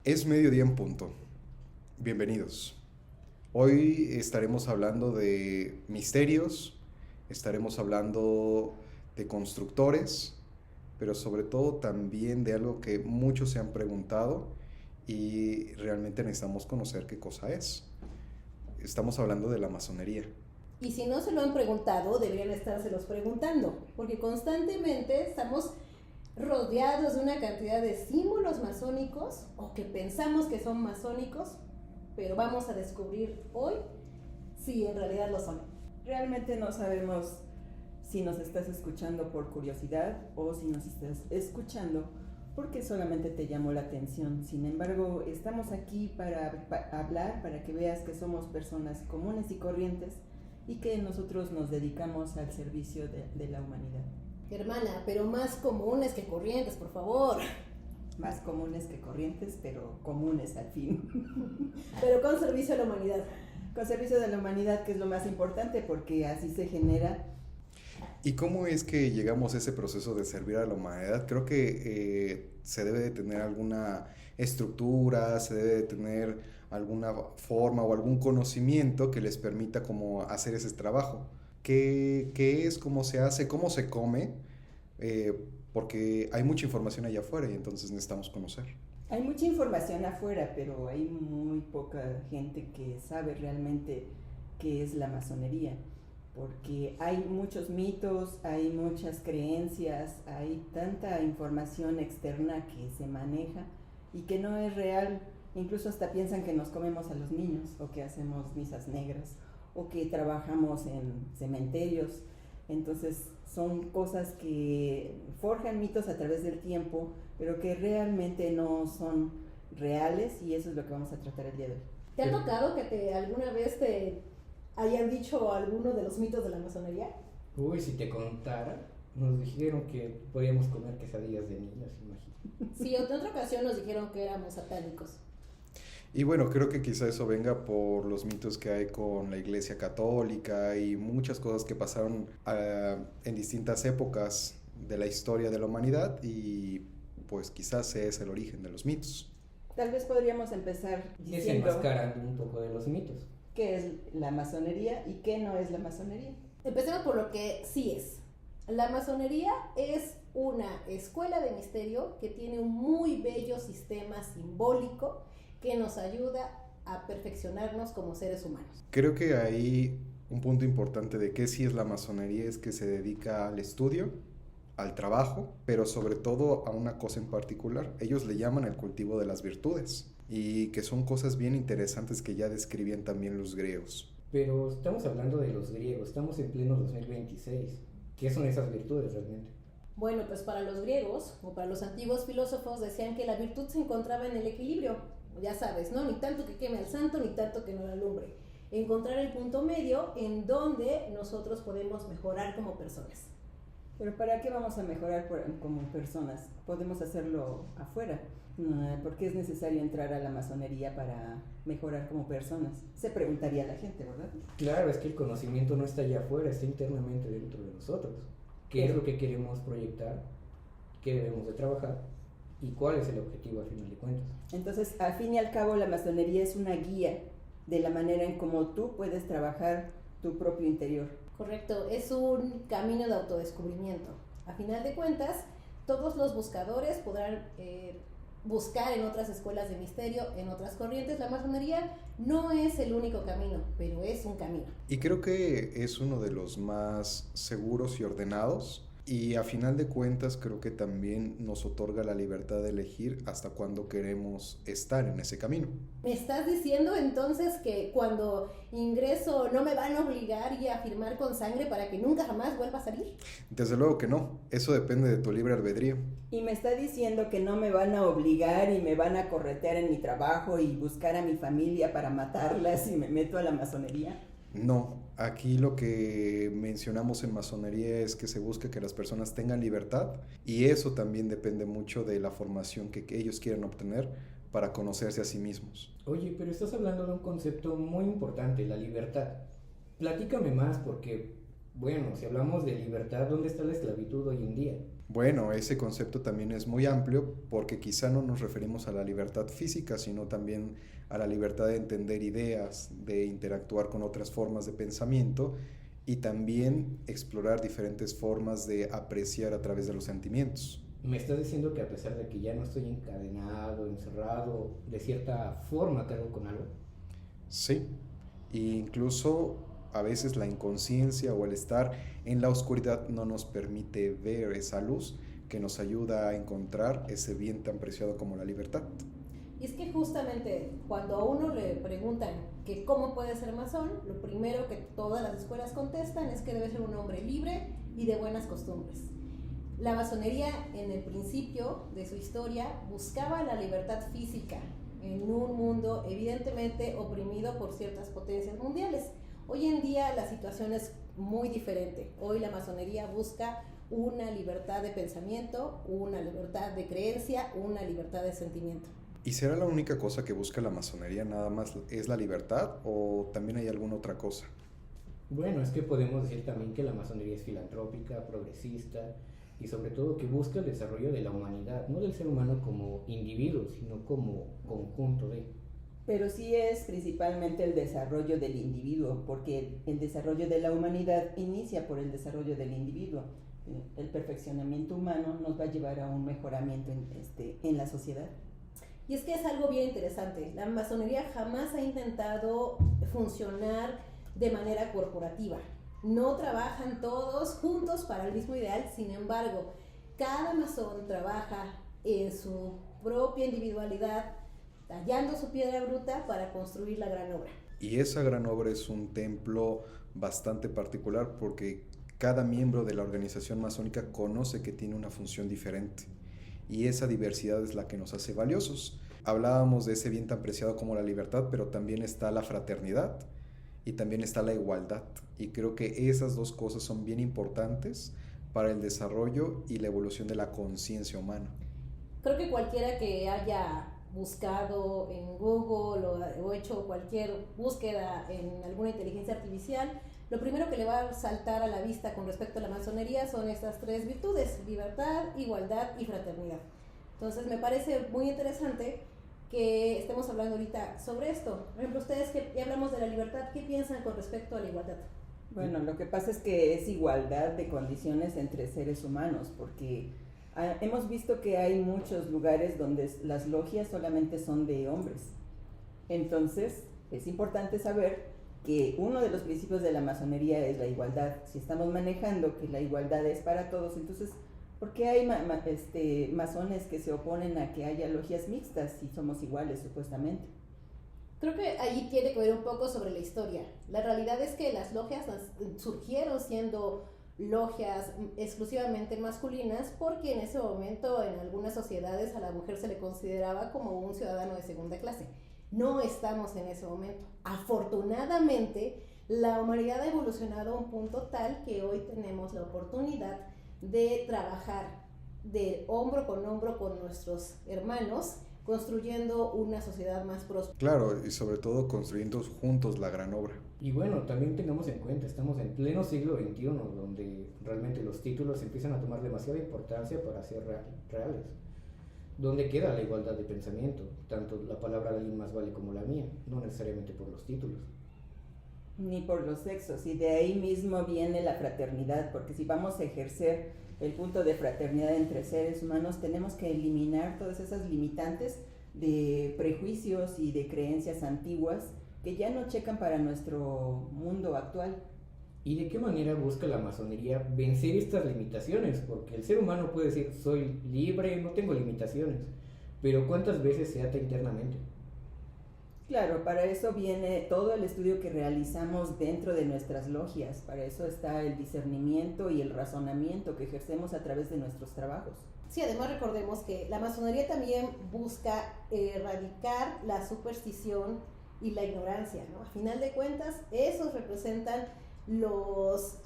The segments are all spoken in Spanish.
Es mediodía en punto. Bienvenidos. Hoy estaremos hablando de misterios, estaremos hablando de constructores, pero sobre todo también de algo que muchos se han preguntado y realmente necesitamos conocer qué cosa es. Estamos hablando de la masonería. Y si no se lo han preguntado, deberían estárselos preguntando, porque constantemente estamos rodeados de una cantidad de símbolos masónicos o que pensamos que son masónicos, pero vamos a descubrir hoy si en realidad lo son. Realmente no sabemos si nos estás escuchando por curiosidad o si nos estás escuchando porque solamente te llamó la atención. Sin embargo, estamos aquí para hablar, para que veas que somos personas comunes y corrientes y que nosotros nos dedicamos al servicio de la humanidad. Hermana, pero más comunes que corrientes, por favor. Más comunes que corrientes, pero comunes al fin. Pero con servicio a la humanidad. Con servicio de la humanidad, que es lo más importante, porque así se genera. ¿Y cómo es que llegamos a ese proceso de servir a la humanidad? Creo que se debe de tener alguna estructura, se debe de tener alguna forma o algún conocimiento que les permita como hacer ese trabajo. ¿Qué es? ¿Cómo se hace? ¿Cómo se come? Porque hay mucha información allá afuera y entonces necesitamos conocer. Hay mucha información afuera, pero hay muy poca gente que sabe realmente qué es la masonería, porque hay muchos mitos, hay muchas creencias, hay tanta información externa que se maneja y que no es real. Incluso hasta piensan que nos comemos a los niños o que hacemos misas negras o que trabajamos en cementerios. Entonces son cosas que forjan mitos a través del tiempo, pero que realmente no son reales, y eso es lo que vamos a tratar el día de hoy. ¿Te ha tocado que alguna vez te hayan dicho alguno de los mitos de la masonería? Uy, si te contara, nos dijeron que podíamos comer quesadillas de niños, imagínate. Sí, en otra ocasión nos dijeron que éramos satánicos. Y bueno, creo que quizá eso venga por los mitos que hay con la Iglesia Católica y muchas cosas que pasaron en distintas épocas de la historia de la humanidad y pues quizás ese es el origen de los mitos. Tal vez podríamos empezar diciendo Desenmascarando un poco de los mitos. qué es la masonería y qué no es la masonería. Empecemos por lo que sí es. La masonería es una escuela de misterio que tiene un muy bello sistema simbólico que nos ayuda a perfeccionarnos como seres humanos. Creo que ahí un punto importante de qué sí es la masonería es que se dedica al estudio, al trabajo, pero sobre todo a una cosa en particular. Ellos le llaman el cultivo de las virtudes y que son cosas bien interesantes que ya describían también los griegos. Pero estamos hablando de los griegos, estamos en pleno 2026. ¿Qué son esas virtudes realmente? Bueno, pues para los griegos o para los antiguos filósofos decían que la virtud se encontraba en el equilibrio. Ya sabes, ¿no? Ni tanto que queme al santo, ni tanto que no la alumbre. Encontrar el punto medio en donde nosotros podemos mejorar como personas. Pero ¿para qué vamos a mejorar como personas? Podemos hacerlo afuera. ¿Por qué es necesario entrar a la masonería para mejorar como personas? Se preguntaría la gente, ¿verdad? Claro, es que el conocimiento no está allá afuera, está internamente dentro de nosotros. ¿Qué es lo que queremos proyectar? ¿Qué debemos de trabajar? ¿Y cuál es el objetivo al final de cuentas? Entonces, al fin y al cabo, la masonería es una guía de la manera en cómo tú puedes trabajar tu propio interior. Correcto, es un camino de autodescubrimiento. A final de cuentas, todos los buscadores podrán buscar en otras escuelas de misterio, en otras corrientes. La masonería no es el único camino, pero es un camino. Y creo que es uno de los más seguros y ordenados. Y a final de cuentas creo que también nos otorga la libertad de elegir hasta cuándo queremos estar en ese camino. ¿Me estás diciendo entonces que cuando ingreso no me van a obligar y a firmar con sangre para que nunca jamás vuelva a salir? Desde luego que no, eso depende de tu libre albedrío. Y me está diciendo que no me van a obligar y me van a corretear en mi trabajo y buscar a mi familia para matarlas y me meto a la masonería. No, aquí lo que mencionamos en masonería es que se busca que las personas tengan libertad y eso también depende mucho de la formación que ellos quieran obtener para conocerse a sí mismos. Oye, pero estás hablando de un concepto muy importante, la libertad. Platícame más porque, bueno, si hablamos de libertad, ¿dónde está la esclavitud hoy en día? Bueno, ese concepto también es muy amplio porque quizá no nos referimos a la libertad física, sino también a la libertad de entender ideas, de interactuar con otras formas de pensamiento y también explorar diferentes formas de apreciar a través de los sentimientos. Me estás diciendo que a pesar de que ya no estoy encadenado, encerrado, de cierta forma cargo con algo. Sí, e incluso a veces la inconsciencia o el estar en la oscuridad no nos permite ver esa luz que nos ayuda a encontrar ese bien tan preciado como la libertad. Y es que justamente cuando a uno le preguntan que cómo puede ser masón, lo primero que todas las escuelas contestan es que debe ser un hombre libre y de buenas costumbres. La masonería en el principio de su historia buscaba la libertad física en un mundo evidentemente oprimido por ciertas potencias mundiales. Hoy en día la situación es muy diferente. Hoy la masonería busca una libertad de pensamiento, una libertad de creencia, una libertad de sentimiento. ¿Y será la única cosa que busca la masonería nada más es la libertad o también hay alguna otra cosa? Bueno, es que podemos decir también que la masonería es filantrópica, progresista y sobre todo que busca el desarrollo de la humanidad, no del ser humano como individuo, sino como conjunto de. Pero sí es principalmente el desarrollo del individuo, porque el desarrollo de la humanidad inicia por el desarrollo del individuo. El perfeccionamiento humano nos va a llevar a un mejoramiento en la sociedad. Y es que es algo bien interesante. La masonería jamás ha intentado funcionar de manera corporativa. No trabajan todos juntos para el mismo ideal, sin embargo, cada masón trabaja en su propia individualidad, tallando su piedra bruta para construir la gran obra. Y esa gran obra es un templo bastante particular porque cada miembro de la organización masónica conoce que tiene una función diferente y esa diversidad es la que nos hace valiosos. Hablábamos de ese bien tan preciado como la libertad, pero también está la fraternidad y también está la igualdad. Y creo que esas dos cosas son bien importantes para el desarrollo y la evolución de la conciencia humana. Creo que cualquiera que haya buscado en Google o hecho cualquier búsqueda en alguna inteligencia artificial, lo primero que le va a saltar a la vista con respecto a la masonería son estas tres virtudes: libertad, igualdad y fraternidad. Entonces me parece muy interesante que estemos hablando ahorita sobre esto. Por ejemplo, ustedes que hablamos de la libertad, ¿qué piensan con respecto a la igualdad? Bueno, lo que pasa es que es igualdad de condiciones entre seres humanos, porque hemos visto que hay muchos lugares donde las logias solamente son de hombres. Entonces, es importante saber que uno de los principios de la masonería es la igualdad. Si estamos manejando que la igualdad es para todos, entonces, ¿por qué hay masones que se oponen a que haya logias mixtas si somos iguales supuestamente? Creo que ahí tiene que ver un poco sobre la historia. La realidad es que las logias surgieron siendo logias exclusivamente masculinas porque en ese momento en algunas sociedades a la mujer se le consideraba como un ciudadano de segunda clase. No estamos en ese momento. Afortunadamente, la humanidad ha evolucionado a un punto tal que hoy tenemos la oportunidad de trabajar de hombro con nuestros hermanos, construyendo una sociedad más próspera. Claro, y sobre todo construyendo juntos la gran obra. Y bueno, también tengamos en cuenta, estamos en pleno siglo XXI, donde realmente los títulos empiezan a tomar demasiada importancia para ser reales. ¿Dónde queda la igualdad de pensamiento? Tanto la palabra de alguien más vale como la mía, no necesariamente por los títulos. Ni por los sexos, y de ahí mismo viene la fraternidad, porque si vamos a ejercer el punto de fraternidad entre seres humanos, tenemos que eliminar todas esas limitantes de prejuicios y de creencias antiguas que ya no checan para nuestro mundo actual. ¿Y de qué manera busca la masonería vencer estas limitaciones? Porque el ser humano puede decir, soy libre, no tengo limitaciones, pero ¿cuántas veces se ata internamente? Claro, para eso viene todo el estudio que realizamos dentro de nuestras logias, para eso está el discernimiento y el razonamiento que ejercemos a través de nuestros trabajos. Sí, además recordemos que la masonería también busca erradicar la superstición y la ignorancia, ¿no? A final de cuentas, esos representan los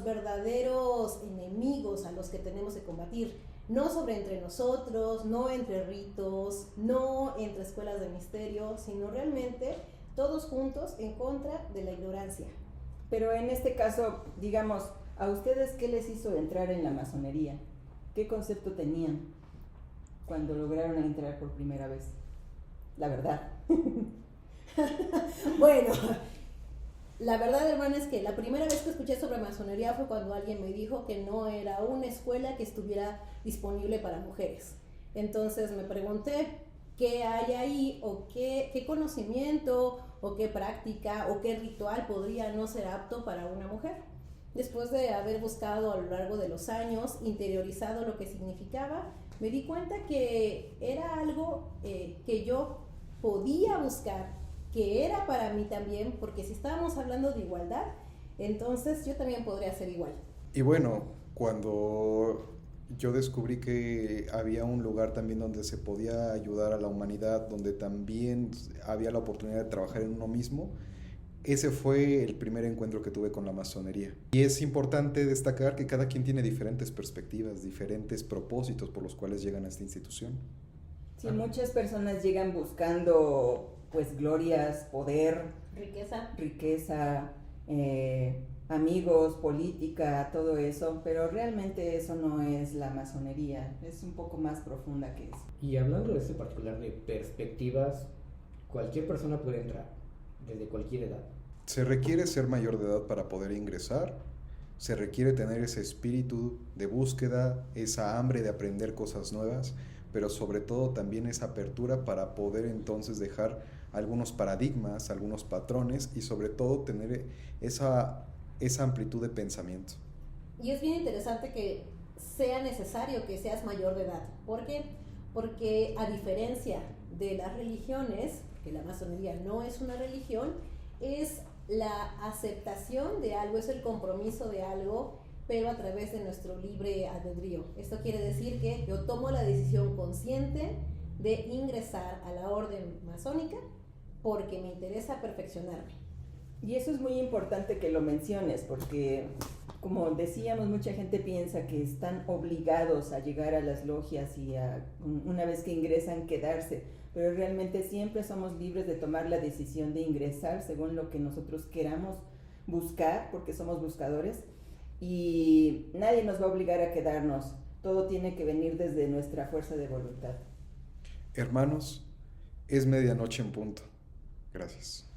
verdaderos enemigos a los que tenemos que combatir. No sobre entre nosotros, no entre ritos, no entre escuelas de misterio, sino realmente todos juntos en contra de la ignorancia. Pero en este caso, digamos, ¿a ustedes qué les hizo entrar en la masonería? ¿Qué concepto tenían cuando lograron entrar por primera vez? La verdad. Bueno, la verdad, hermana, es que la primera vez que escuché sobre masonería fue cuando alguien me dijo que no era una escuela que estuviera disponible para mujeres. Entonces me pregunté qué hay ahí, o qué conocimiento, o qué práctica, o qué ritual podría no ser apto para una mujer. Después de haber buscado a lo largo de los años, interiorizado lo que significaba, me di cuenta que era algo que yo podía buscar, que era para mí también, porque si estábamos hablando de igualdad, entonces yo también podría ser igual. Y bueno, cuando yo descubrí que había un lugar también donde se podía ayudar a la humanidad, donde también había la oportunidad de trabajar en uno mismo, ese fue el primer encuentro que tuve con la masonería. Y es importante destacar que cada quien tiene diferentes perspectivas, diferentes propósitos por los cuales llegan a esta institución. Sí, muchas personas llegan buscando pues glorias, poder, riqueza, amigos, política, todo eso, pero realmente eso no es la masonería, es un poco más profunda que eso. Y hablando de este particular de perspectivas, cualquier persona puede entrar, desde cualquier edad. Se requiere ser mayor de edad para poder ingresar, se requiere tener ese espíritu de búsqueda, esa hambre de aprender cosas nuevas, pero sobre todo también esa apertura para poder entonces dejar algunos paradigmas, algunos patrones y sobre todo tener esa amplitud de pensamiento. Y es bien interesante que sea necesario que seas mayor de edad. ¿Por qué? Porque a diferencia de las religiones, que la masonería no es una religión, es la aceptación de algo, es el compromiso de algo, pero a través de nuestro libre albedrío. Esto quiere decir que yo tomo la decisión consciente de ingresar a la orden masónica porque me interesa perfeccionarme. Y eso es muy importante que lo menciones, porque como decíamos, mucha gente piensa que están obligados a llegar a las logias y una vez que ingresan quedarse, pero realmente siempre somos libres de tomar la decisión de ingresar según lo que nosotros queramos buscar, porque somos buscadores, y nadie nos va a obligar a quedarnos, todo tiene que venir desde nuestra fuerza de voluntad. Hermanos, es medianoche en punto. Gracias.